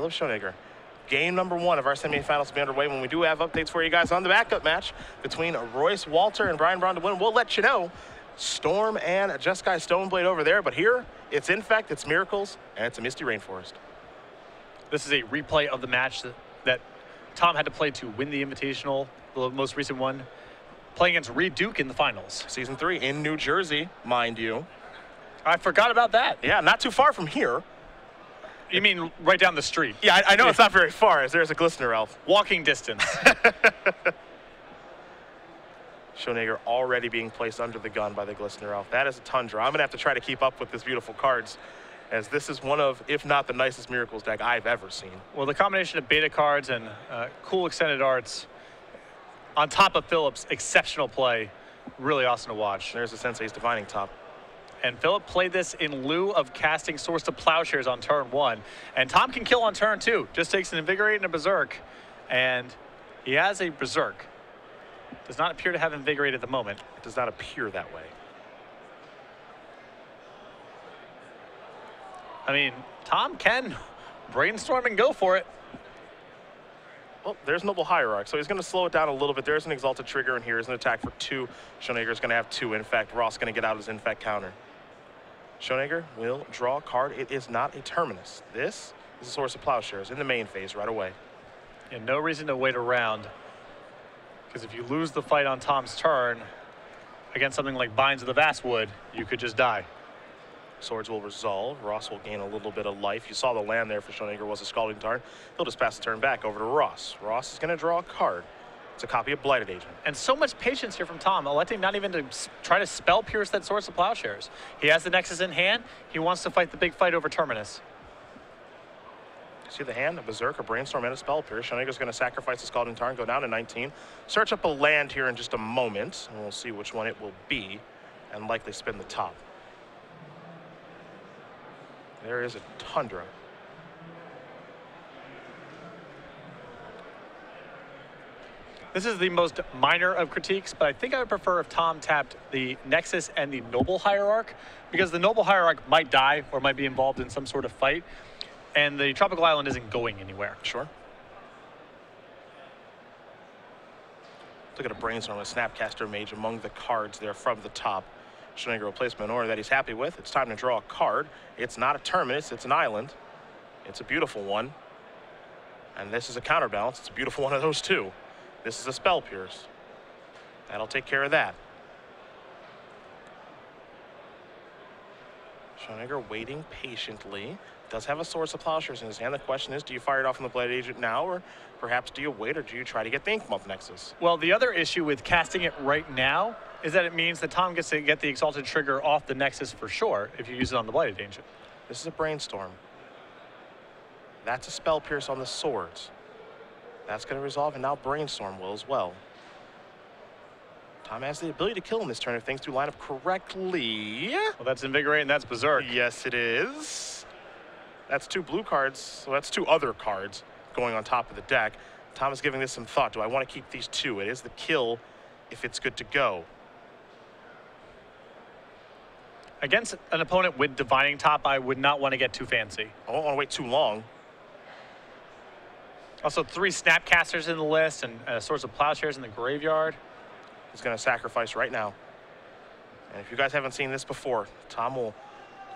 Philipp Schonegger. Game number 1 of our semifinals will be underway. When we do have updates for you guys on the backup match between Royce Walter and Brian Braun to win, we'll let you know. Storm and Jeskai Stoneblade over there, but here it's Infect, it's Miracles, and it's a Misty Rainforest. This is a replay of the match that Tom had to play to win the Invitational, the most recent one, playing against Reed Duke in the finals. Season 3 in New Jersey, mind you. I forgot about that. Yeah, not too far from here. You mean right down the street? Yeah, I know it's not very far, as there's a Glistener Elf. Walking distance. Schonegger already being placed under the gun by the Glistener Elf. That is a Tundra. I'm going to have to try to keep up with this beautiful cards, as this is one of, if not the nicest Miracles deck I've ever seen. Well, the combination of beta cards and cool extended arts, on top of Philipp's exceptional play, really awesome to watch. There's the Sensei's Divining Top. And Philipp played this in lieu of casting Swords to Plowshares on turn 1. And Tom can kill on turn 2. Just takes an Invigorate and a Berserk. And he has a Berserk. Does not appear to have Invigorate at the moment. It does not appear that way. I mean, Tom can brainstorm and go for it. Well, there's Noble Hierarch, so he's going to slow it down a little bit. There's an Exalted Trigger, and here's an attack for 2. Schonegger's going to have 2. In fact, Ross going to get out his Infect counter. Schonegger will draw a card. It is not a Terminus. This is a Source of Plowshares in the main phase right away. And no reason to wait around, because if you lose the fight on Tom's turn against something like Binds of the Vastwood, you could just die. Swords will resolve. Ross will gain a little bit of life. You saw the land there for Schonegger was a Scalding Tarn. He'll just pass the turn back over to Ross. Ross is going to draw a card. It's a copy of Blighted Agent. And so much patience here from Tom, electing not even to try to spell pierce that Swords of Plowshares. He has the Nexus in hand. He wants to fight the big fight over Terminus. See the hand, a Berserk, a Brainstorm, and a Spell Pierce. Schonegger's going to sacrifice the Scalding Tarn, go down to 19. Search up a land here in just a moment, and we'll see which one it will be, and likely spin the top. There is a Tundra. This is the most minor of critiques, but I think I would prefer if Tom tapped the Nexus and the Noble Hierarch, because the Noble Hierarch might die or might be involved in some sort of fight, and the Tropical Island isn't going anywhere. Sure. Look at a Brainstorm, a Snapcaster Mage among the cards there from the top. Schonegger will place him in order that he's happy with. It's time to draw a card. It's not a Terminus, it's an island. It's a beautiful one. And this is a Counterbalance. It's a beautiful one of those too. This is a Spell Pierce. That'll take care of that. Schonegger waiting patiently. Does have a Source of Plowshares in his hand. The question is, do you fire it off on the Blighted Agent now, or perhaps do you wait, or do you try to get the Inkmoth Nexus? Well, the other issue with casting it right now is that it means that Tom gets to get the Exalted Trigger off the Nexus for sure if you use it on the Blighted Agent. This is a Brainstorm. That's a Spell Pierce on the Swords. That's going to resolve, and now Brainstorm will as well. Tom has the ability to kill in this turn if things do line up correctly. Well, that's Invigorate and that's Berserk. Yes, it is. That's 2 blue cards, so that's 2 other cards going on top of the deck. Tom is giving this some thought. Do I want to keep these 2? It is the kill if it's good to go. Against an opponent with Divining Top, I would not want to get too fancy. I don't want to wait too long. Also, 3 Snapcasters in the list and a Source of Plowshares in the graveyard. He's going to sacrifice right now. And if you guys haven't seen this before, Tom will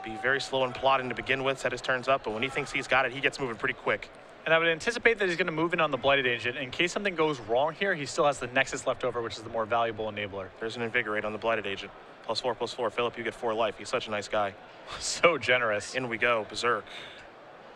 be very slow and plotting to begin with, set his turns up, but when he thinks he's got it, he gets moving pretty quick. And I would anticipate that he's going to move in on the Blighted Agent. In case something goes wrong here, he still has the Nexus left over, which is the more valuable enabler. There's an Invigorate on the Blighted Agent. +4/+4. Philipp, you get 4 life. He's such a nice guy. So generous. In we go. Berserk.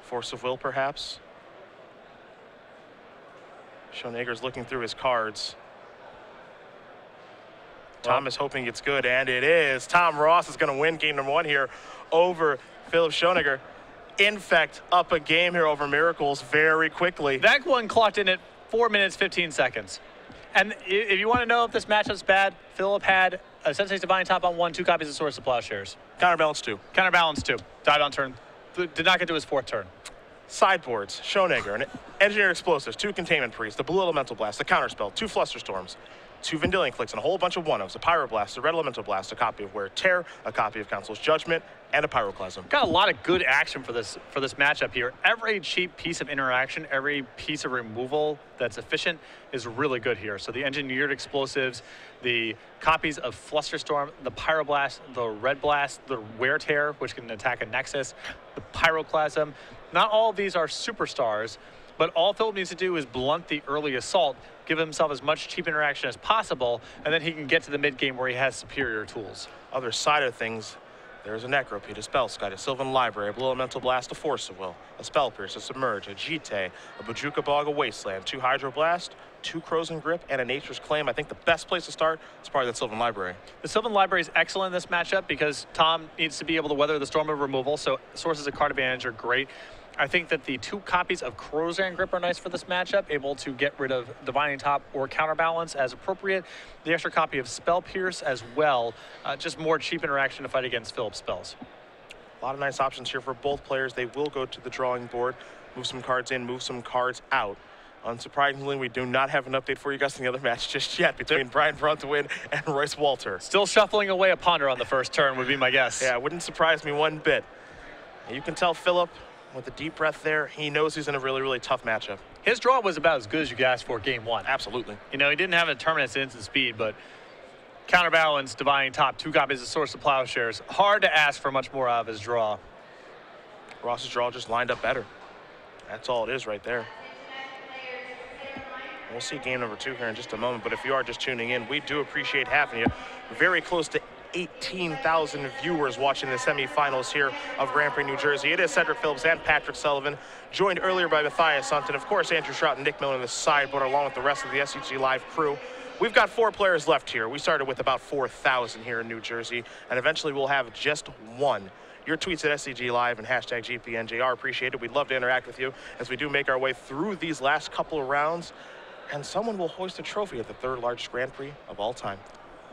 Force of Will, perhaps. Schonegger's looking through his cards. Tom is hoping it's good, and it is. Tom Ross is going to win game number 1 here over Philipp Schonegger. Infect up a game here over Miracles very quickly. That one clocked in at 4 minutes, 15 seconds. And if you want to know if this matchup's bad, Philipp had a Sensei's Divining Top on 1, 2 copies of Source of Plowshares. Counterbalance 2. Counterbalance 2. Died on turn. Did not get to his 4th turn. Sideboards, Schonegger, an Engineered Explosives, 2 Containment Priests, the Blue Elemental Blast, the Counterspell, 2 Flusterstorms, 2 Vendilion Clicks, and a whole bunch of one-ofs, a Pyroblast, a Red Elemental Blast, a copy of Wear Tear, a copy of Council's Judgment, and a Pyroclasm. Got a lot of good action for this matchup here. Every cheap piece of interaction, every piece of removal that's efficient is really good here. So the Engineered Explosives, the copies of Flusterstorm, the Pyroblast, the Red Blast, the Wear Tear, which can attack a Nexus, the Pyroclasm. Not all of these are superstars, but all Philipp needs to do is blunt the early assault, give himself as much cheap interaction as possible, and then he can get to the mid-game where he has superior tools. Other side of things, there's a Necropede, a Spellskite, a Sylvan Library, a Blue Elemental Blast, a Force of Will, a Spell Pierce, a Submerge, a Jite, a Bojuka Bog, a Wasteland, 2 Hydroblast, 2 Crows and Grip, and a Nature's Claim. I think the best place to start is probably that Sylvan Library. The Sylvan Library is excellent in this matchup because Tom needs to be able to weather the storm of removal, so sources of card advantage are great. I think that the 2 copies of Crows and Grip are nice for this matchup, able to get rid of Divining Top or Counterbalance as appropriate. The extra copy of Spell Pierce as well, just more cheap interaction to fight against Philipp's spells. A lot of nice options here for both players. They will go to the drawing board, move some cards in, move some cards out. Unsurprisingly, we do not have an update for you guys in the other match just yet between Brian Bruntwin and Royce Walter. Still shuffling away a Ponder on the first turn would be my guess. Yeah, it wouldn't surprise me one bit. You can tell Philipp, with a deep breath there, he knows he's in a really, really tough matchup. His draw was about as good as you could ask for game 1. Absolutely. You know, he didn't have a Terminus instant speed, but Counterbalance, Divining Top, 2 copies of Source of Plowshares. Hard to ask for much more out of his draw. Ross's draw just lined up better. That's all it is right there. We'll see game number 2 here in just a moment, but if you are just tuning in, we do appreciate having you. We're very close to 18,000 viewers watching the semifinals here of Grand Prix New Jersey. It is Cedric Phillips and Patrick Sullivan, joined earlier by Matthias Hunt, and of course Andrew Schrott and Nick Miller on the sideboard, along with the rest of the SCG Live crew. We've got 4 players left here. We started with about 4,000 here in New Jersey, and eventually we'll have just 1. Your tweets at SCG Live and hashtag GPNJ are appreciated. We'd love to interact with you as we do make our way through these last couple of rounds, and someone will hoist a trophy at the 3rd largest Grand Prix of all time.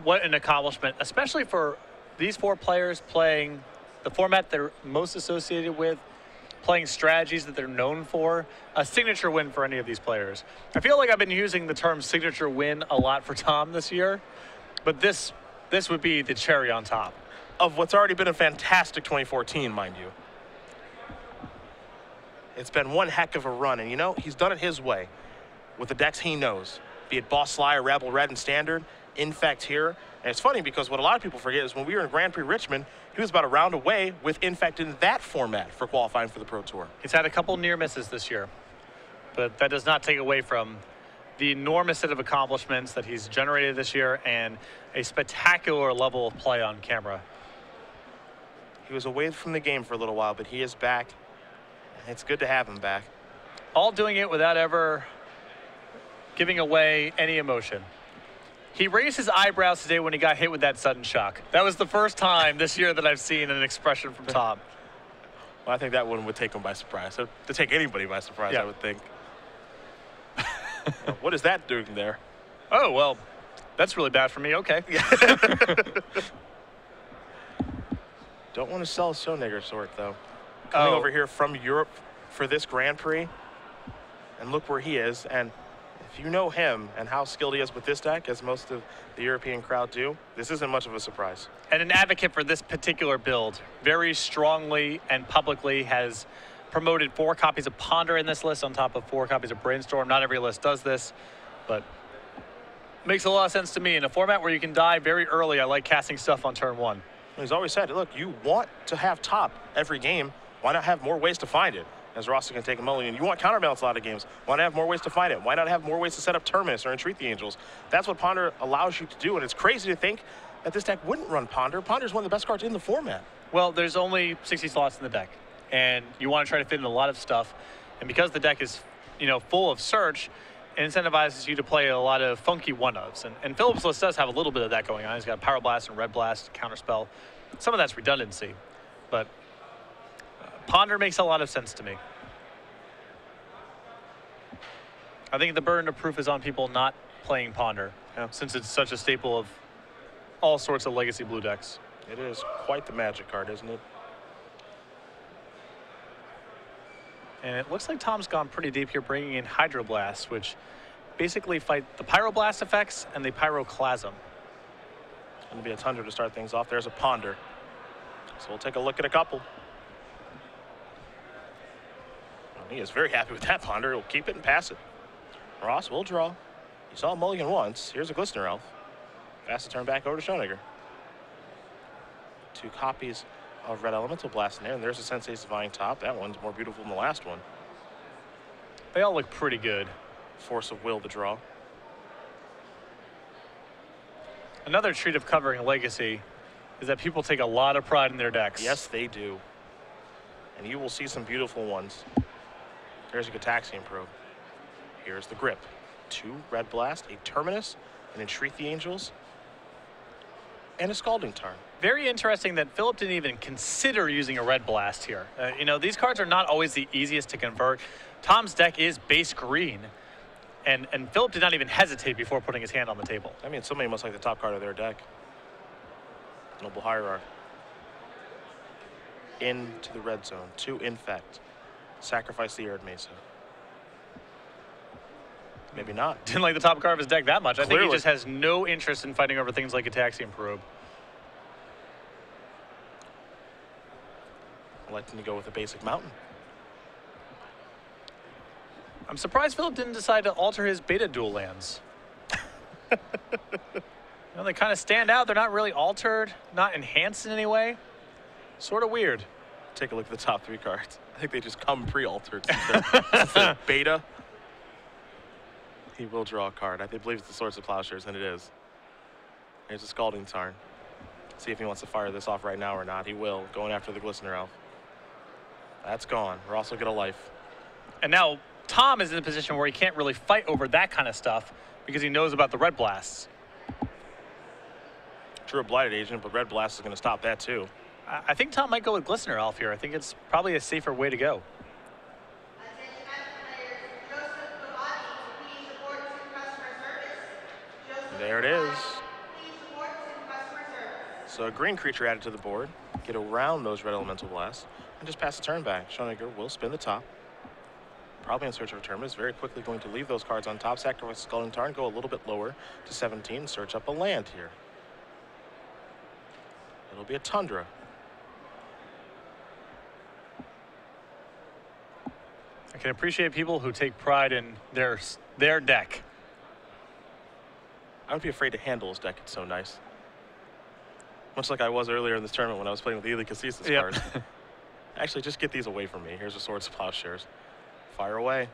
What an accomplishment, especially for these 4 players playing the format they're most associated with, playing strategies that they're known for. A signature win for any of these players. I feel like I've been using the term signature win a lot for Tom this year, but this would be the cherry on top. Of what's already been a fantastic 2014, mind you. It's been one heck of a run, and you know, he's done it his way with the decks he knows, be it Boss Slayer, Rebel, Red, and Standard. Infect here. And it's funny because what a lot of people forget is when we were in Grand Prix Richmond, he was about a round away with Infect in that format for qualifying for the Pro Tour. He's had a couple near misses this year, but that does not take away from the enormous set of accomplishments that he's generated this year and a spectacular level of play on camera. He was away from the game for a little while, but he is back. It's good to have him back. All doing it without ever giving away any emotion. He raised his eyebrows today when he got hit with that sudden shock. That was the first time this year that I've seen an expression from Tom. Well, I think that one would take him by surprise. So to take anybody by surprise, yeah. I would think. What is that doing there? Oh, well, that's really bad for me. Okay. Don't want to sell a Schonegger sort, though. Coming over here from Europe for this Grand Prix. And look where he is. And if you know him and how skilled he is with this deck, as most of the European crowd do, this isn't much of a surprise. And an advocate for this particular build, very strongly and publicly has promoted 4 copies of Ponder in this list on top of 4 copies of Brainstorm. Not every list does this, but makes a lot of sense to me. In a format where you can die very early, I like casting stuff on turn 1. He's always said, look, you want to have top every game. Why not have more ways to find it? As Ross can take a mulligan. You want counterbalance a lot of games. Why not have more ways to find it? Why not have more ways to set up Terminus or entreat the Angels? That's what Ponder allows you to do, and it's crazy to think that this deck wouldn't run Ponder. Ponder's one of the best cards in the format. Well, there's only 60 slots in the deck, and you want to try to fit in a lot of stuff. And because the deck is, you know, full of search, it incentivizes you to play a lot of funky one-ofs. And Philipp's list does have a little bit of that going on. He's got Pyroblast and Red Blast, Counterspell. Some of that's redundancy, but Ponder makes a lot of sense to me. I think the burden of proof is on people not playing Ponder, since it's such a staple of all sorts of legacy blue decks. It is quite the magic card, isn't it? And it looks like Tom's gone pretty deep here, bringing in Hydroblast, which basically fight the pyroblast effects and the pyroclasm. Going to be a Tundra to start things off. There's a Ponder. So we'll take a look at a couple. Well, he is very happy with that Ponder. He'll keep it and pass it. Ross will draw. He saw a mulligan once. Here's a Glistener Elf. Fast to turn back over to Schonegger. 2 copies of Red Elemental Blast in there, and there's a Sensei's Divine top. That one's more beautiful than the last one. They all look pretty good. Force of Will to draw. Another treat of covering Legacy is that people take a lot of pride in their decks. Yes, they do. And you will see some beautiful ones. There's a Gataxian Probe. Here's the Grip. 2 Red Blast, a Terminus, an Entreat the Angels, and a Scalding Tarn. Very interesting that Philipp didn't even consider using a Red Blast here. You know, these cards are not always the easiest to convert. Tom's deck is base green, and Philipp did not even hesitate before putting his hand on the table. I mean, somebody must like the top card of their deck. Noble Hierarch. Into the red zone. 2 Infect. Sacrifice the Arid Mesa. Maybe not. Didn't like the top card of his deck that much. Clearly. I think he just has no interest in fighting over things like Gataxian Probe. Electing to go with a basic Mountain. I'm surprised Philipp didn't decide to alter his beta dual lands. You know, they kind of stand out. They're not really altered, not enhanced in any way. Sort of weird. Take a look at the top 3 cards. I think they just come pre-altered. Since they're beta. He will draw a card. I believe it's the Swords of Plowshares, and it is. Here's a Scalding Tarn. See if he wants to fire this off right now or not. He will, going after the Glistener Elf. That's gone. We're also going to life. And now Tom is in a position where he can't really fight over that kind of stuff because he knows about the Red Blasts. True, a Blighted Agent, but Red Blast is going to stop that too. I think Tom might go with Glistener Elf here. I think it's probably a safer way to go. There it is. So a green creature added to the board. Get around those Red Elemental Blasts and just pass the turn back. Schonegger will spin the top. Probably in search of a Terminus. Very quickly going to leave those cards on top. Sacrifice Scalding Tarn. Go a little bit lower to 17. Search up a land here. It'll be a Tundra. I can appreciate people who take pride in their deck. I would be afraid to handle his deck. It's so nice. Much like I was earlier in this tournament when I was playing with the Ely Cassis cards. Actually, just get these away from me. Here's the Swords of Plowshares. Fire away.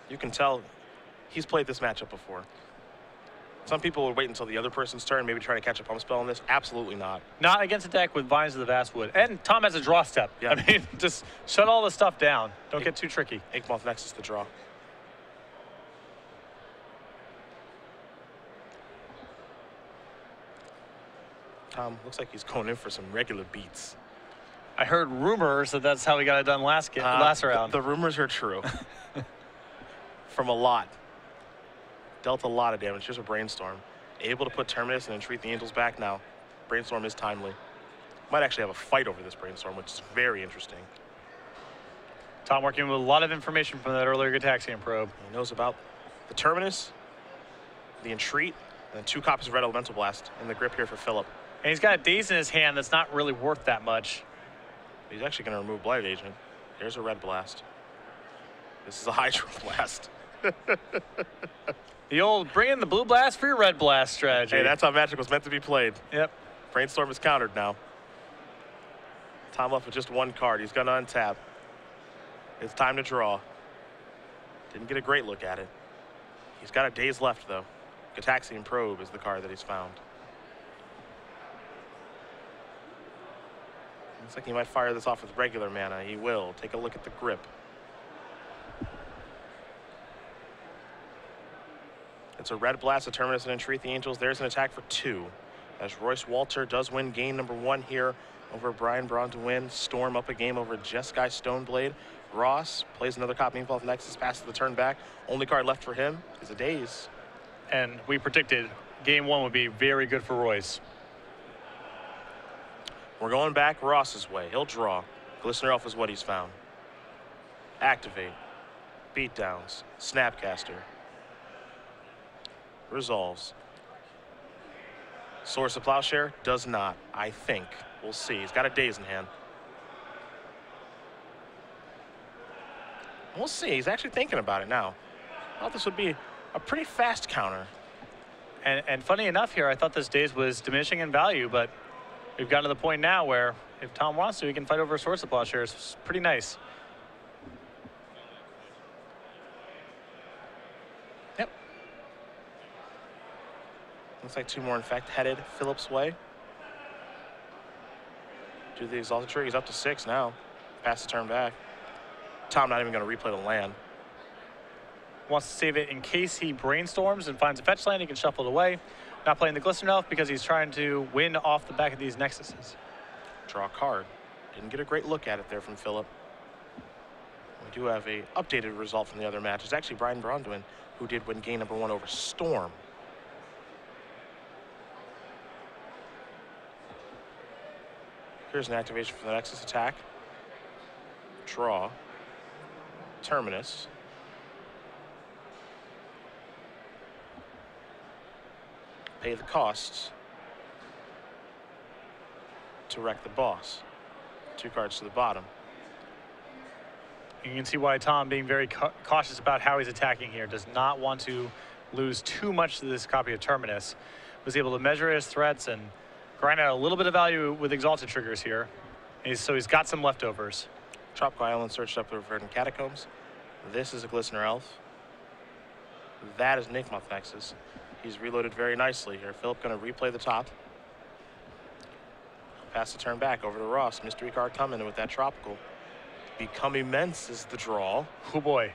You can tell he's played this matchup before. Some people would wait until the other person's turn, maybe try to catch a pump spell on this. Absolutely not. Not against a deck with Vines of the Vastwood. And Tom has a draw step. Yeah. I mean, just shut all the stuff down. Don't get too tricky. Inkmoth Nexus to draw. Tom looks like he's going in for some regular beats. I heard rumors that that's how he got it done last round. The rumors are true. From a lot. Dealt a lot of damage. Here's a Brainstorm. Able to put Terminus and Entreat the Angels back now. Brainstorm is timely. Might actually have a fight over this Brainstorm, which is very interesting. Tom working with a lot of information from that earlier Gataxian Probe. He knows about the Terminus, the Entreat, and then 2 copies of Red Elemental Blast in the grip here for Philipp. And he's got a Daze in his hand that's not really worth that much. He's actually going to remove Blighted Agent. There's a Red Blast. This is a Hydro Blast. The old bring in the blue blast for your red blast strategy. Hey, that's how Magic was meant to be played. Yep. Brainstorm is countered now. Tom left with just 1 card. He's going to untap. It's time to draw. Didn't get a great look at it. He's got a Daze left, though. Gataxian Probe is the card that he's found. Looks like he might fire this off with regular mana. He will. Take a look at the grip. It's a Red Blast, a Terminus, and Entreat the Angels. There's an attack for 2. As Royce Walter does win game number 1 here over Brian Braun to win. Storm up a game over Jeskai Stoneblade. Ross plays another copy of Inkmoth Nexus, passes the turn back. Only card left for him is a Daze. And we predicted game 1 would be very good for Royce. We're going back Ross's way. He'll draw. Glistener Elf is what he's found. Activate. Beatdowns. Snapcaster. Resolves. Source of Plowshare does not, I think. We'll see. He's got a daze in hand. We'll see. He's actually thinking about it now. I thought this would be a pretty fast counter. And funny enough here, I thought this daze was diminishing in value, but we've gotten to the point now where if Tom wants to, he can fight over a Source of Plowshares. It's pretty nice. Yep. Looks like 2 more Infect headed Philipp's way. Do the Exalted Trigger. He's up to 6 now. Pass the turn back. Tom not even going to replay the land. Wants to save it in case he brainstorms and finds a fetch land. He can shuffle it away. Not playing the Glistener Elf because he's trying to win off the back of these Nexuses. Draw a card. Didn't get a great look at it there from Philipp. We do have a updated result from the other match. It's actually Brian Bronduin who did win game number 1 over Storm. Here's an activation for the Nexus attack. Draw. Terminus. Pay the costs to wreck the boss. 2 cards to the bottom. You can see why Tom, being very cautious about how he's attacking here, does not want to lose too much to this copy of Terminus. Was able to measure his threats and grind out a little bit of value with Exalted Triggers here. So he's got some leftovers. Tropical Island searched up the Verdant Catacombs. This is a Glistener Elf. That is Nickmoth Nexus. He's reloaded very nicely here. Philipp going to replay the top. Pass the turn back over to Ross. Mystery card coming in with that Tropical. Become Immense is the draw. Oh boy.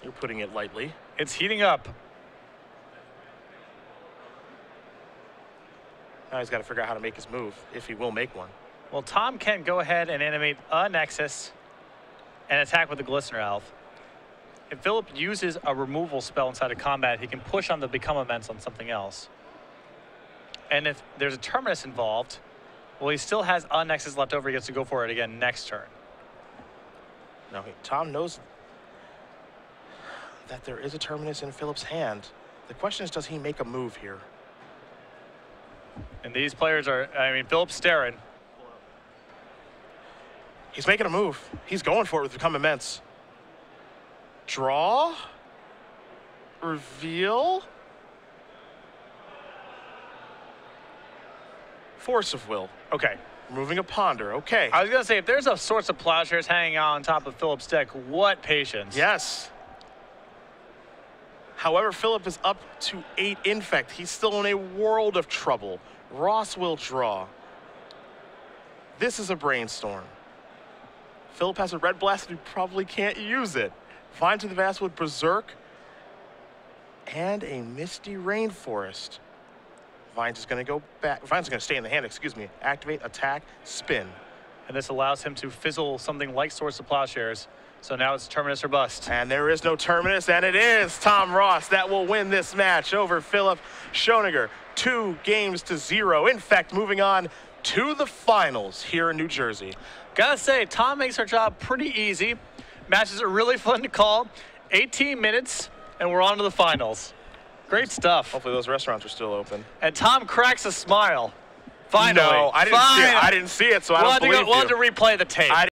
You're putting it lightly. It's heating up. Now he's got to figure out how to make his move, if he will make one. Well, Tom can go ahead and animate a Nexus and attack with the Glistener Elf. If Philipp uses a removal spell inside of combat, he can push on the Become Immense on something else. And if there's a Terminus involved, well, he still has a Nexus left over. He gets to go for it again next turn. Now, Tom knows that there is a Terminus in Philipp's hand. The question is, does he make a move here? And these players are, I mean, Philipp's staring. He's making a move. He's going for it with Become Immense. Draw. Reveal. Force of Will. Okay. Removing a Ponder. Okay. I was going to say, if there's a Source of Plowshares hanging out on top of Philipp's deck, what patience. Yes. However, Philipp is up to 8 Infect. He's still in a world of trouble. Ross will draw. This is a Brainstorm. Philipp has a Red Blast and he probably can't use it. Vine to the Vastwood Berserk and a Misty Rainforest. Vine's is going to go back. Vine's going to stay in the hand, excuse me. Activate, attack, spin. And this allows him to fizzle something like Source of Plowshares. So now it's Terminus or bust. And there is no Terminus, and it is Tom Ross that will win this match over Philipp Schonegger. 2-0. In fact, moving on to the finals here in New Jersey. Gotta say, Tom makes our job pretty easy. Matches are really fun to call. 18 minutes, and we're on to the finals. Great stuff. Hopefully those restaurants are still open. And Tom cracks a smile. Finally. No, I didn't see it. I didn't see it, so I don't believe you. We'll have to replay the tape.